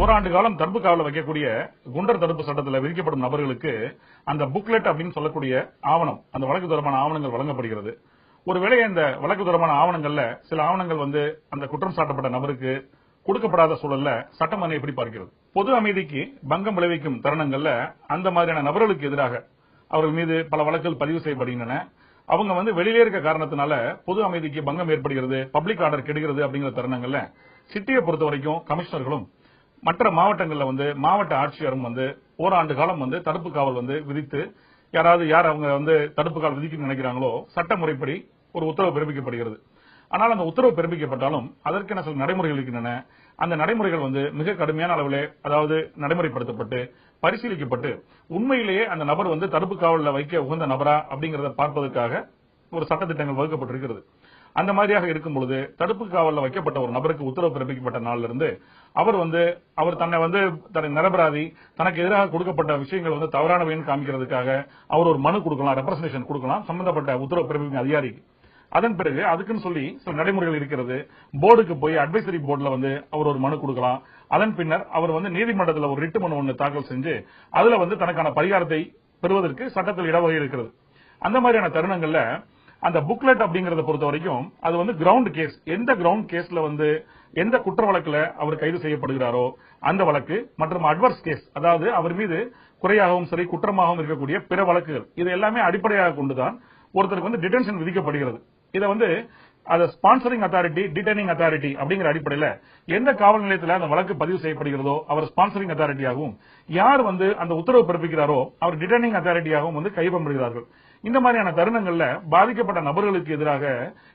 ஓராண்டு காலம் தடுப்பு காவலில் வைக்கக்கூடிய குண்டர் தடுப்பு சட்டத்தில் விதிக்கப்படும் நபர்களுக்கு அந்த புக்லெட் அப்படின்னு சொல்லக்கூடிய ஆவணம், அந்த வழக்கு தொடர்பான ஆவணங்கள் வழங்கப்படுகிறது. ஒருவேளை இந்த வழக்கு தொடர்பான ஆவணங்கள்ல சில ஆவணங்கள் அந்த குற்றம் சாட்டப்பட்ட நபருக்கு கொடுக்கப்படாத சூழல்ல சட்டம் அதனை எப்படி பார்க்கிறது? பொது அமைதிக்கு பங்கம் விளைவிக்கும் தருணங்கள்ல அந்த மாதிரியான நபர்களுக்கு எதிராக அவர்கள் மீது பல வழக்குகள் பதிவு செய்யப்படுகின்றன. அவங்க வெளியே இருக்க காரணத்தினால பொது அமைதிக்கு பங்கம் ஏற்படுகிறது, பப்ளிக் ஆர்டர் கெடுகிறது அப்படிங்கிற தருணங்கள்ல சிட்டியை பொறுத்த வரைக்கும் கமிஷனர்களும் மற்ற மாவட்டங்கள்ல மாவட்ட ஆட்சியரும் ஓராண்டு காலம் தடுப்பு காவல் விதித்து யார் அவங்க தடுப்பு காவல் விதிக்க நினைக்கிறாங்களோ சட்ட முறைப்படி ஒரு உத்தரவு பிறப்பிக்கப்படுகிறது. ஆனால் அந்த உத்தரவு பிறப்பிக்கப்பட்டாலும் அதற்கென சில நடைமுறைகள் இருக்கின்றன. அந்த நடைமுறைகள் மிக கடுமையான அளவிலே அதாவது நடைமுறைப்படுத்தப்பட்டு பரிசீலிக்கப்பட்டு உண்மையிலேயே அந்த நபர் தடுப்பு காவலில் வைக்க உகந்த நபரா அப்படிங்கறத பார்ப்பதற்காக ஒரு சட்டத்திட்டங்கள் வகுக்கப்பட்டிருக்கிறது. அந்த மாதிரியாக இருக்கும் பொழுது தடுப்பு காவலில் வைக்கப்பட்ட ஒரு நபருக்கு உத்தரவு பிறப்பிக்கப்பட்ட நாளிலிருந்து இருந்து அவர் தன்னை நிரபராதி, தனக்கு எதிராக கொடுக்கப்பட்ட விஷயங்கள் தவறானவைன்னு காமிக்கிறதுக்காக அவர் ஒரு மனு கொடுக்கலாம், ரெப்ரசன்டேஷன் கொடுக்கலாம் சம்பந்தப்பட்ட உத்தரவு பிறப்பிக்கும் அதிகாரிக்கு. அதன் பிறகு அதுக்குன்னு சொல்லி சில நடைமுறைகள் இருக்கிறது. போர்டுக்கு போய் அட்வைசரி போர்டுல அவர் ஒரு மனு கொடுக்கலாம். அதன் பின்னர் அவர் நீதிமன்றத்தில் ஒரு ரிட்டு மனு ஒன்று தாக்கல் செஞ்சு அதுல தனக்கான பரிகாரத்தை பெறுவதற்கு சட்டத்தில் இடவகை இருக்கிறது. அந்த மாதிரியான தருணங்கள்ல அந்த புக்லெட் அப்படிங்கறத பொறுத்த வரைக்கும் அது கிரவுண்ட் கேஸ், எந்த கிரவுண்ட் கேஸ்ல எந்த குற்ற வழக்குல அவர் கைது செய்யப்படுகிறாரோ அந்த வழக்கு மற்றும் அட்வர்ஸ் கேஸ், அதாவது அவர் மீது குறையாகவும் சரி குற்றமாகவும் இருக்கக்கூடிய பிற வழக்குகள், இது எல்லாமே அடிப்படையாக கொண்டுதான் ஒருத்தருக்கு டிடென்ஷன் விதிக்கப்படுகிறது. இதை ஸ்பான்சரிங் அத்தாரிட்டி, டிடைனிங் அத்தாரிட்டி அப்படிங்கிற அடிப்படையில் எந்த காவல் நிலையத்தில் அந்த வழக்கு பதிவு செய்யப்படுகிறதோ அவர் ஸ்பான்சரிங் அத்தாரிட்டியாகவும், யார் அந்த உத்தரவு பிறப்பிக்கிறாரோ அவர் டிடைனிங் அத்தாரிட்டியாகவும் கைப்பற்றுகிறார்கள். இந்த மாதிரியான தருணங்கள்ல பாதிக்கப்பட்ட நபர்களுக்கு எதிராக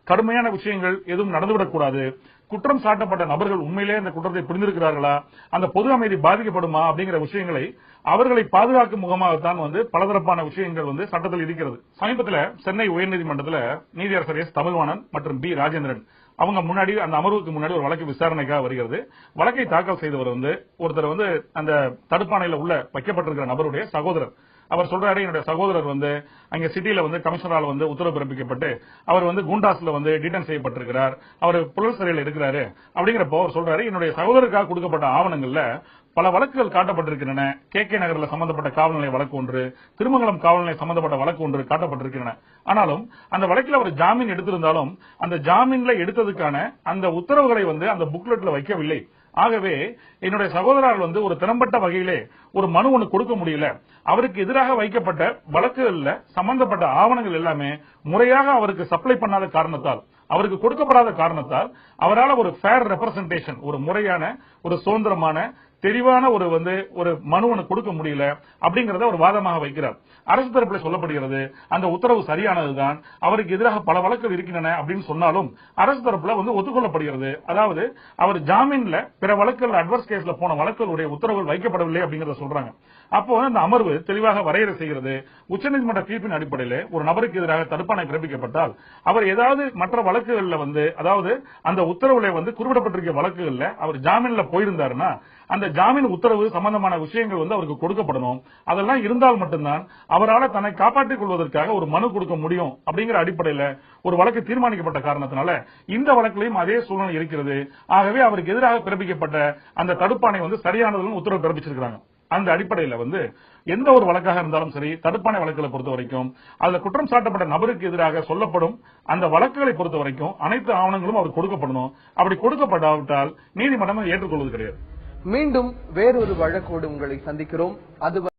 கடுமையான விஷயங்கள் எதுவும் நடந்துவிடக்கூடாது. குற்றம் சாட்டப்பட்ட நபர்கள் உண்மையிலேயே அந்த குற்றத்தை புரிந்திருக்கிறார்களா, அந்த பொது அமைதி பாதிக்கப்படுமா அப்படிங்கிற விஷயங்களை அவர்களை பாதுகாக்கும் முகமாகத்தான் பலதரப்பான விஷயங்கள் சட்டத்தில் இருக்கிறது. சமீபத்தில் சென்னை உயர்நீதிமன்றத்தில் நீதியரசர் எஸ் தமிழ்வாணன் மற்றும் பி ராஜேந்திரன் அவங்க முன்னாடி அந்த அமர்வுக்கு முன்னாடி ஒரு வழக்கு விசாரணைக்காக வருகிறது. வழக்கை தாக்கல் செய்தவர் ஒருத்தர் அந்த தடுப்பாணையில் உள்ள வைக்கப்பட்டிருக்கிற நபருடைய சகோதரர். அவர் சொல்றாரு, என்னுடைய சகோதரர் அங்க சிட்டியில கமிஷனரால் உத்தரவு பிறப்பிக்கப்பட்டு அவர் குண்டாஸ்ல டிடென் செய்யப்பட்டிருக்கிறார், அவர் புழல் சிறையில் இருக்கிறாரு அப்படிங்கிறப்போ அவர் சொல்றாரு, என்னுடைய சகோதரருக்காக கொடுக்கப்பட்ட ஆவணங்கள்ல பல வழக்குகள் காட்டப்பட்டிருக்கின்றன. கே நகர்ல சம்பந்தப்பட்ட காவல் நிலைய வழக்கு ஒன்று, திருமங்கலம் காவல் நிலைய சம்பந்தப்பட்ட வழக்கு ஒன்று காட்டப்பட்டிருக்கின்றன. ஆனாலும் அந்த வழக்கில் அவர் ஜாமீன் எடுத்திருந்தாலும் அந்த ஜாமீன்ல எடுத்ததுக்கான அந்த உத்தரவுகளை அந்த புக்லெட்ல வைக்கவில்லை. ஆகவே என்னுடைய சகோதரர் ஒரு திறம்பட்ட வகையிலே ஒரு மனு ஒன்று கொடுக்க முடியல. அவருக்கு எதிராக வைக்கப்பட்ட வழக்குகள்ல சம்பந்தப்பட்ட ஆவணங்கள் எல்லாமே முறையாக அவருக்கு சப்ளை பண்ணாத காரணத்தால், அவருக்கு கொடுக்கப்படாத காரணத்தால் அவரால் ஒரு ஃபேர் ரெப்ரசன்டேஷன், ஒரு முறையான ஒரு சுதந்திரமான தெளிவான ஒரு மனு ஒன்று கொடுக்க முடியல அப்படிங்கறத ஒரு வாதமாக வைக்கிறார். அரசு தரப்பில் சொல்லப்படுகிறது அந்த உத்தரவு சரியானதுதான், அவருக்கு எதிராக பல வழக்குகள் இருக்கின்றன அப்படின்னு சொன்னாலும் அரசு தரப்புல ஒத்துக்கொள்ளப்படுகிறது. அதாவது அவர் ஜாமீன்ல பிற வழக்குகள் அட்வர்ஸ் கேஸ்ல போன வழக்குகளுடைய உத்தரவுகள் வைக்கப்படவில்லை அப்படிங்கறத சொல்றாங்க. அப்போ அந்த அமர்வு தெளிவாக வரையறை செய்கிறது, உச்சநீதிமன்ற தீர்ப்பின் அடிப்படையில் ஒரு நபருக்கு எதிராக தடுப்பாணை பிறப்பிக்கப்பட்டால் அவர் ஏதாவது மற்ற வழக்குகள்ல அதாவது அந்த உத்தரவுல குறிப்பிடப்பட்டிருக்க வழக்குகள்ல அவர் ஜாமீன்ல போயிருந்தாருன்னா அந்த ஜாமீன் உத்தரவு சம்பந்தமான விஷயங்கள் அவருக்கு கொடுக்கப்படணும். அதெல்லாம் இருந்தால் மட்டும்தான் அவரால் தன்னை காப்பாற்றிக் கொள்வதற்காக ஒரு மனு கொடுக்க முடியும் அப்படிங்கிற அடிப்படையில் ஒரு வழக்கு தீர்மானிக்கப்பட்ட காரணத்தினால இந்த வழக்கிலையும் அதே சூழ்நிலை இருக்கிறது. ஆகவே அவருக்கு எதிராக பிறப்பிக்கப்பட்ட அந்த தடுப்பாணை சரியானதுன்னு உத்தரவு பிறப்பிச்சிருக்காங்க. அந்த அடிப்படையில் எந்த ஒரு வழக்காக இருந்தாலும் சரி, தடுப்பாணை வழக்குகளை பொறுத்த வரைக்கும் அதுல குற்றம் சாட்டப்பட்ட நபருக்கு எதிராக சொல்லப்படும் அந்த வழக்குகளை பொறுத்த வரைக்கும் அனைத்து ஆவணங்களும் அவருக்கு கொடுக்கப்படணும். அப்படி கொடுக்கப்படாவிட்டால் நீதிமன்றம் ஏற்றுக்கொள்வது கிடையாது. மீண்டும் வேறொரு வழக்கோடு உங்களை சந்திக்கிறோம். அது